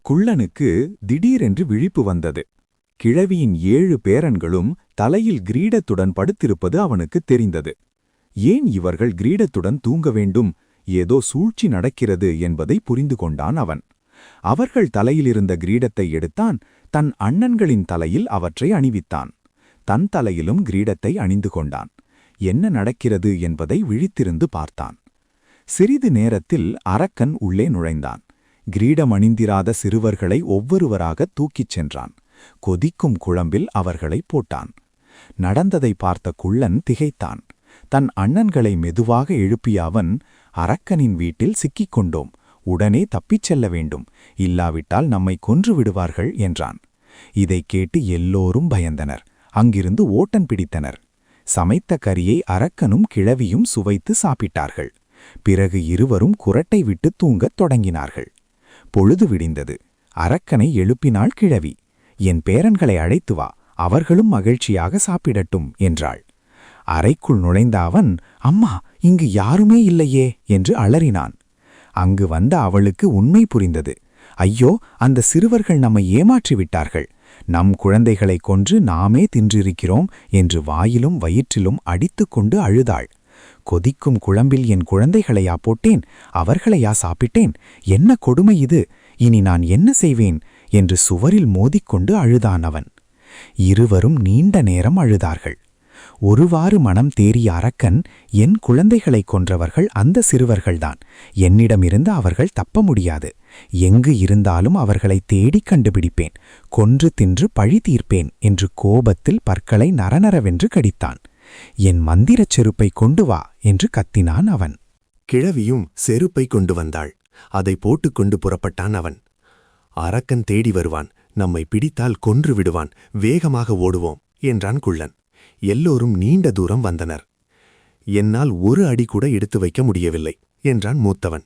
குள்ளனுக்கு திடீரென்று விழிப்பு வந்தது. கிழவியின் 7 பேரன்களும் தலையில் கிரீடத்துடன் படுத்திருப்பது அவனுக்குத் தெரிந்தது. ஏன் இவர்கள் கிரீடத்துடன் தூங்க வேண்டும்? ஏதோ சூழ்ச்சி நடக்கிறது என்பதை புரிந்து கொண்டான் அவன். அவர்கள் தலையிலிருந்த கிரீடத்தை எடுத்தான். தன் அண்ணன்களின் தலையில் அவற்றை அணிவித்தான். தன் தலையிலும் கிரீடத்தை அணிந்து கொண்டான். என்ன நடக்கிறது என்பதை விழித்திருந்து பார்த்தான். சிறிது நேரத்தில் அரக்கன் உள்ளே நுழைந்தான். கிரீடம் அணிந்திராத சிறுவர்களை ஒவ்வொருவராக தூக்கிச் சென்றான். கொதிக்கும் குழம்பில் அவர்களை போட்டான். நடந்ததை பார்த்த குள்ளன் திகைத்தான். தன் அண்ணன்களை மெதுவாக எழுப்பிய அவன், அரக்கனின் வீட்டில் சிக்கிக் கொண்டோம், உடனே தப்பிச் செல்ல வேண்டும், இல்லாவிட்டால் நம்மை கொன்று விடுவார்கள் என்றான். இதைக் கேட்டு எல்லோரும் பயந்தனர். அங்கிருந்து ஓட்டம் பிடித்தனர். சமைத்த கரியை அரக்கனும் கிழவியும் சுவைத்து சாப்பிட்டார்கள். பிறகு இருவரும் குரட்டை விட்டு தூங்கத் தொடங்கினார்கள். பொழுது விடிந்தது. அரக்கனை எழுப்பினாள் கிழவி. என் பேரன்களை அழைத்து வா, அவர்களும் மகிழ்ச்சியாக சாப்பிடட்டும் என்றாள். அறைக்குள் நுழைந்த அவன், அம்மா, இங்கு யாருமே இல்லையே என்று அலறினான். அங்கு வந்த அவளுக்கு உண்மை புரிந்தது. ஐயோ, அந்த சிறுவர்கள் நம்மை ஏமாற்றிவிட்டார்கள். நம் குழந்தைகளைக் கொன்று நாமே தின்றிருக்கிறோம் என்று வாயிலும் வயிற்றிலும் அடித்துக்கொண்டு அழுதாள். கொதிக்கும் குழம்பில் என் குழந்தைகளையா போட்டேன்? அவர்களையா சாப்பிட்டேன்? என்ன கொடுமை இது! இனி நான் என்ன செய்வேன் என்று சுவரில் மோதிக்கொண்டு அழுதான் அவன். இருவரும் நீண்ட நேரம் அழுதார்கள். ஒருவாறு மனம் தேறிய அரக்கன், என் குழந்தைகளைக் கொன்றவர்கள் அந்த சிறுவர்கள்தான். என்னிடமிருந்து அவர்கள் தப்ப முடியாது. எங்கு இருந்தாலும் அவர்களை தேடிக் கண்டுபிடிப்பேன், கொன்று தின்று பழி தீர்ப்பேன் என்று கோபத்தில் பற்களை நரநரவென்று கடித்தான். என் மந்திரச் செருப்பை கொண்டு வா என்று கத்தினான் அவன். கிழவியும் செருப்பை கொண்டு வந்தாள். அதை போட்டுக்கொண்டு புறப்பட்டான் அவன். அரக்கன் தேடி வருவான், நம்மை பிடித்தால் கொன்று விடுவான், வேகமாக ஓடுவோம் என்றான் குள்ளன். எல்லோரும் நீண்ட தூரம் வந்தனர். என்னால் ஒரு அடி கூட எடுத்து வைக்க முடியவில்லை என்றான் மூத்தவன்.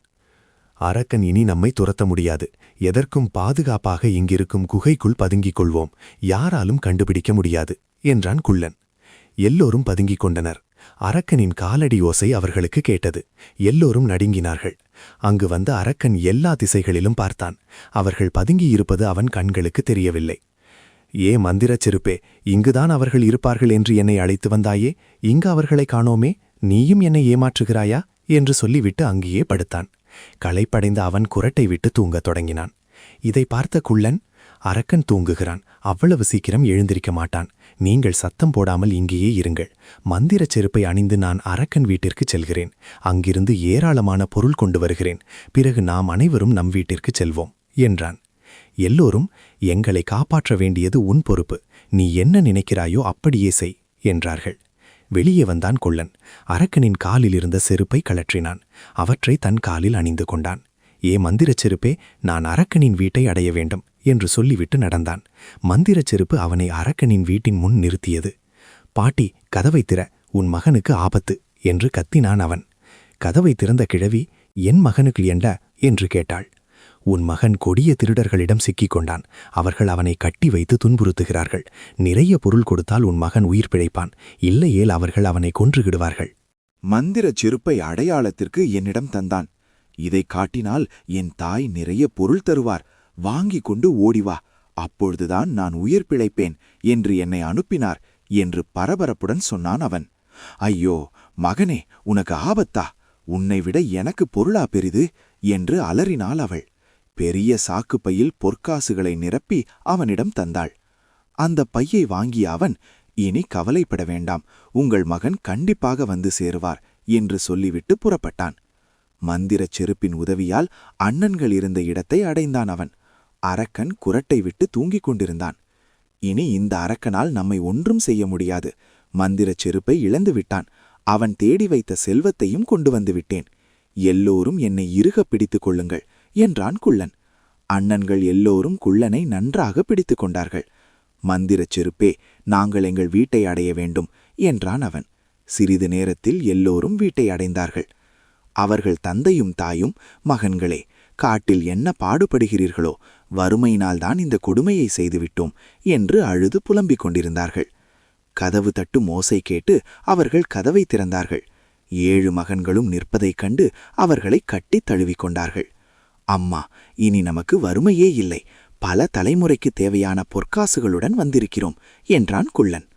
அரக்கன் இனி நம்மை துரத்த முடியாது. எதற்கும் பாதுகாப்பாக இங்கிருக்கும் குகைக்குள் பதுங்கிக் கொள்வோம். யாராலும் கண்டுபிடிக்க முடியாது என்றான் குள்ளன். எல்லோரும் பதுங்கிக் கொண்டனர். அரக்கனின் காலடி ஓசை அவர்களுக்கு கேட்டது. எல்லோரும் நடுங்கினார்கள். அங்கு வந்த அரக்கன் எல்லா திசைகளிலும் பார்த்தான். அவர்கள் பதுங்கியிருப்பது அவன் கண்களுக்கு தெரியவில்லை. ஏ மந்திரச் செருப்பே, இங்குதான் அவர்கள் இருப்பார்கள் என்று என்னை அழைத்து வந்தாயே, இங்கு அவர்களை காணோமே, நீயும் என்னை ஏமாற்றுகிறாயா என்று சொல்லிவிட்டு அங்கேயே படுத்தான். களைப்படைந்த அவன் குரட்டை விட்டு தூங்கத் தொடங்கினான். இதை பார்த்த குள்ளன், அரக்கன் தூங்குகிறான், அவ்வளவு சீக்கிரம் எழுந்திருக்க மாட்டான். நீங்கள் சத்தம் போடாமல் இங்கேயே இருங்கள். மந்திரச் செருப்பை அணிந்து நான் அரக்கன் வீட்டிற்குச் செல்கிறேன். அங்கிருந்து ஏராளமான பொருள் கொண்டு வருகிறேன். பிறகு நாம் அனைவரும் நம் வீட்டிற்குச் செல்வோம் என்றான். எல்லோரும், எங்களை காப்பாற்ற வேண்டியது உன் பொறுப்பு, நீ என்ன நினைக்கிறாயோ அப்படியே செய் என்றார்கள். வெளியே வந்தான் கொள்ளன். அரக்கனின் காலில் இருந்த செருப்பை கழற்றினான். அவற்றை தன் காலில் அணிந்து கொண்டான். ஏ மந்திரச் செருப்பே, நான் அரக்கனின் வீட்டை அடைய வேண்டும் என்று சொல்லிவிட்டு நடந்தான். மந்திரச் செருப்பு அவனை அரக்கனின் வீட்டின் முன் நிறுத்தியது. பாட்டி, கதவை திற, உன் மகனுக்கு ஆபத்து என்று கத்தினான் அவன். கதவை திறந்த கிழவி, என் மகனுக்கு ஏண்டா என்று கேட்டாள். உன் மகன் கொடிய திருடர்களிடம் சிக்கிக் கொண்டான். அவர்கள் அவனை கட்டி வைத்து துன்புறுத்துகிறார்கள். நிறைய பொருள் கொடுத்தால் உன் மகன் உயிர் பிழைப்பான், இல்லையேல் அவர்கள் அவனை கொன்றுகிடுவார்கள். மந்திரச் செருப்பை அடையாளத்திற்கு என்னிடம் தந்தான். இதை காட்டினால் என் தாய் நிறைய பொருள் தருவார், வாங்கிக் கொண்டு ஓடிவா, அப்பொழுதுதான் நான் உயிர் பிழைப்பேன் என்று என்னை அனுப்பினார் என்று பரபரப்புடன் சொன்னான் அவன். ஐயோ மகனே, உனக்கு ஆபத்தா? உன்னை விட எனக்கு பொருளா பெரிது என்று அலறினாள் அவள். பெரிய சாக்குப்பையில் பொற்காசுகளை நிரப்பி அவனிடம் தந்தாள். அந்த பையை வாங்கிய அவன், இனி கவலைப்பட வேண்டாம், உங்கள் மகன் கண்டிப்பாக வந்து சேருவார் என்று சொல்லிவிட்டு புறப்பட்டான். மந்திரச் செருப்பின் உதவியால் அண்ணன்கள் இருந்த இடத்தை அடைந்தான் அவன். அரக்கன் குரட்டை விட்டு தூங்கிக் கொண்டிருந்தான். இனி இந்த அரக்கனால் நம்மை ஒன்றும் செய்ய முடியாது. மந்திரச் செருப்பை இழந்து விட்டான். அவன் தேடி வைத்த செல்வத்தையும் கொண்டு வந்து விட்டேன். எல்லோரும் என்னை இறுக பிடித்துக் கொள்ளுங்கள் என்றான் குள்ளன். அண்ணன்கள் எல்லோரும் குள்ளனை நன்றாக பிடித்துக் கொண்டார்கள். மந்திரச் செருப்பே, நாங்கள் எங்கள் வீட்டை அடைய வேண்டும் என்றான் அவன். சிறிது நேரத்தில் எல்லோரும் வீட்டை அடைந்தார்கள். அவர்கள் தந்தையும் தாயும், மகன்களே, காட்டில் என்ன பாடுபடுகிறீர்களோ, வறுமையினால்தான் இந்த கொடுமையை செய்துவிட்டோம் என்று அழுது புலம்பிக் கொண்டிருந்தார்கள். கதவு தட்டும் ஓசை கேட்டு அவர்கள் கதவை திறந்தார்கள். 7 மகன்களும் நிற்பதைக் கண்டு அவர்களை கட்டித் தழுவிக் கொண்டார்கள். அம்மா, இனி நமக்கு வறுமையே இல்லை. பல தலைமுறைக்கு தேவையான பொற்காசுகளுடன் வந்திருக்கிறோம் என்றான் குள்ளன்.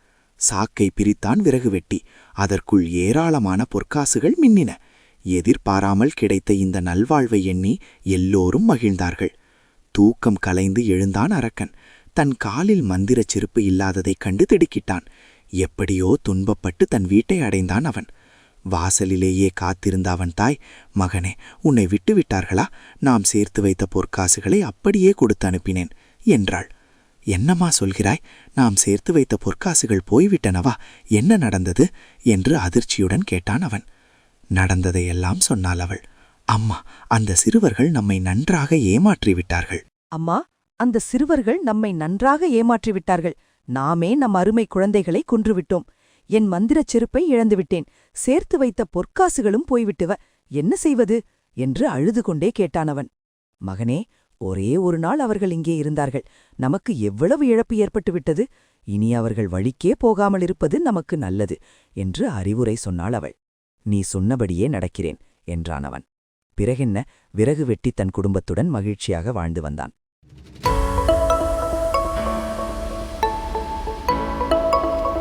சாக்கை பிரித்தான் விறகு வெட்டி. அதற்குள் ஏராளமான பொற்காசுகள் மின்னின. எதிர்பாராமல் கிடைத்த இந்த நல்வாழ்வை எண்ணி எல்லோரும் மகிழ்ந்தார்கள். தூக்கம் கலைந்து எழுந்தான் அரக்கன். தன் காலில் மந்திரச் செருப்பு இல்லாததைக் கண்டு திடுக்கிட்டான். எப்படியோ துன்பப்பட்டு தன் வீட்டை அடைந்தான் அவன். வாசலிலேயே காத்திருந்த அவன் தாய், மகனே, உன்னை விட்டுவிட்டார்களா? நாம் சேர்த்து வைத்த பொற்காசுகளை அப்படியே கொடுத்து அனுப்பினேன் என்றாள். என்னம்மா சொல்கிறாய்? நாம் சேர்த்து வைத்த பொற்காசுகள் போய்விட்டனவா? என்ன நடந்தது என்று அதிர்ச்சியுடன் கேட்டான் அவன். நடந்ததையெல்லாம் சொன்னாள் அவள். அம்மா, அந்த சிறுவர்கள் நம்மை நன்றாக ஏமாற்றிவிட்டார்கள். அம்மா, அந்த சிறுவர்கள் நம்மை நன்றாக ஏமாற்றிவிட்டார்கள். நாமே நம் அருமை குழந்தைகளை கொன்றுவிட்டோம். என் மந்திரச் செருப்பை இழந்துவிட்டேன். சேர்த்து வைத்த பொற்காசுகளும் போய்விட்டுவ. என்ன செய்வது என்று அழுது கொண்டே கேட்டானவன். மகனே, ஒரே ஒரு நாள் அவர்கள் இங்கே இருந்தார்கள். நமக்கு எவ்வளவு இழப்பு ஏற்பட்டுவிட்டது. இனி அவர்கள் வழிக்கே போகாமல் இருப்பது நமக்கு நல்லது என்று அறிவுரை சொன்னாள் அவள். நீ சொன்னபடியே நடக்கிறேன் என்றான் அவன். பிறகென்ன, விறகு வெட்டி தன் குடும்பத்துடன் மகிழ்ச்சியாக வாழ்ந்து வந்தான்.